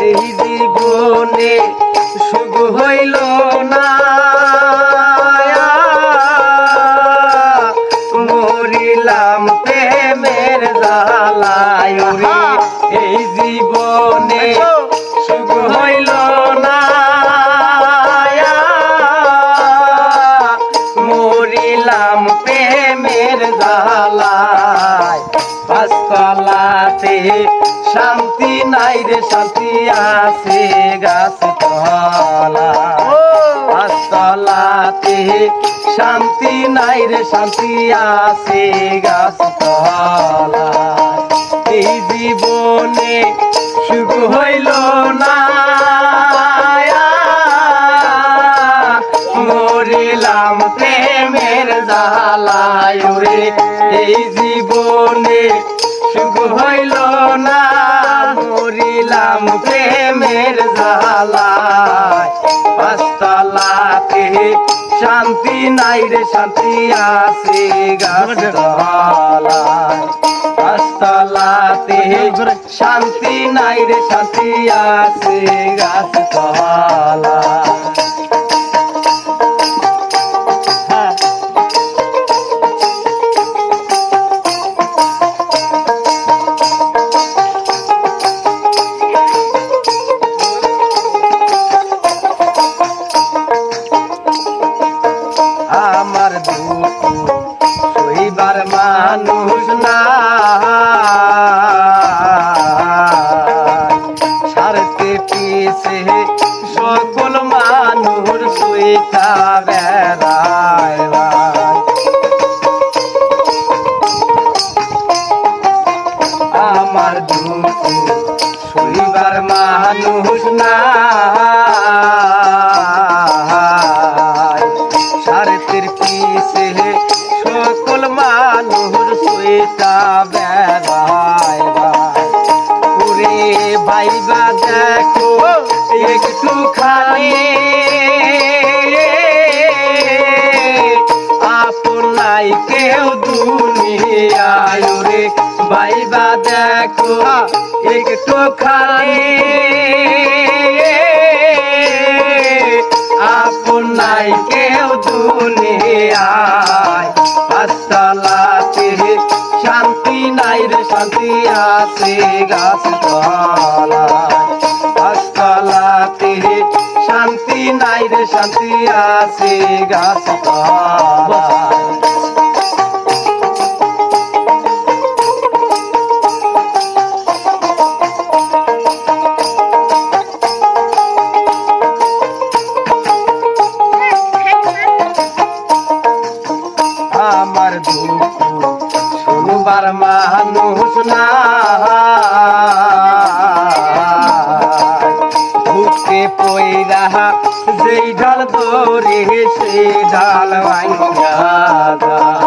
এই জীবনে সুখ হইল না, মরিলাম প্রেমের জ্বালায়। এই জীবনে সুখ হইল না, মরিলাম প্রেমের জ্বালায়। পাঁচতলাতে শান্তি নাই রে, শান্তি আছে গাছ তলায়। পাঁচতলাতে শান্তি নাই রে, শান্তি আছে গাছ তলায়। এই জীবনে সুখ হইল না, মরিলাম প্রেমের জ্বালায় রে। এই জীবনে সুখ হইল না, মরিলাম প্রেমের জ্বালায়। পাঁচতলাতে শান্তি নাই রে, শান্তি আছে গাছ তলায়। পাঁচতলাতে শান্তি নাই রে, শান্তি আছে গাছ তলায়। আমার দুঃখ সইবার মানুষ না, সারতে পিছে সকল মানুষ সইতা বেড়ায়। আমার দুঃখ সইবার মানুষ না, সারতের পিছে সকল মানুষ সইতা বেড়ায়। ওরে ভাইবা দেখো একটু খালি, আপনাই কেউ দুনিয়ায়। ওরে ভাইবা দেখো একটু খালি, আপনাই কেউ দুনিয়ায়। পাঁচতলাতে শান্তি নাই রে, শান্তি আছে গাছ তলায়। পাঁচতলাতে শান্তি নাই রে, শান্তি আছে গাছ তলায়। আমার দুঃখ শুনবার মানুষ না, বুকে পইরা যেই ঢাল ধরে সেই ঢাল ভাঙা যায়।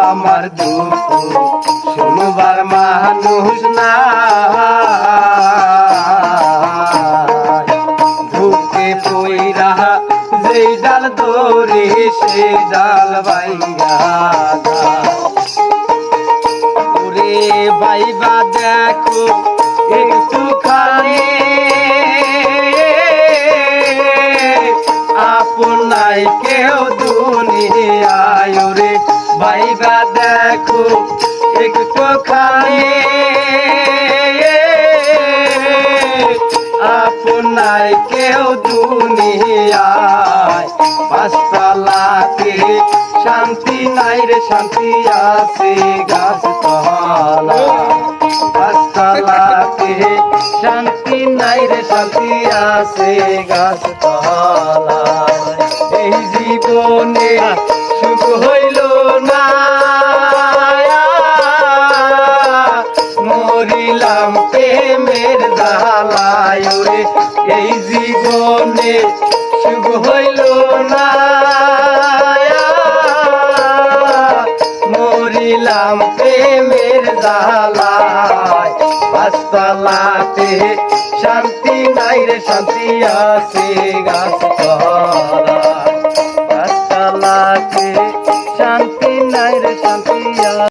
আমার দুঃখ শুনবার মানুষ না, বুকে পইরা যেই ডাল ধরে সেই ডাল ভাঙা যায়। ওরে ভাইবা দেখো একটু খালি, আপনাই কেউ দুনিয়ায়। ওরে ভাইবা দেখো একটু খালি, আপনাই কেউ দুনিয়ায়। পাঁচতলাতে শান্তি নাই রে, শান্তি আছে গাছ তলায়। পাঁচতলাতে শান্তি নাই রে, শান্তি আছে গাছ তলায়। এই জীবনে সুখ হইল না, মরিলাম প্রেমের জ্বালায়। এই জীবনে সুখ হইল না, মরিলাম প্রেমের জ্বালায়। পাঁচতলাতে শান্তি নাই রে, শান্তি আছে গাছ তলায়।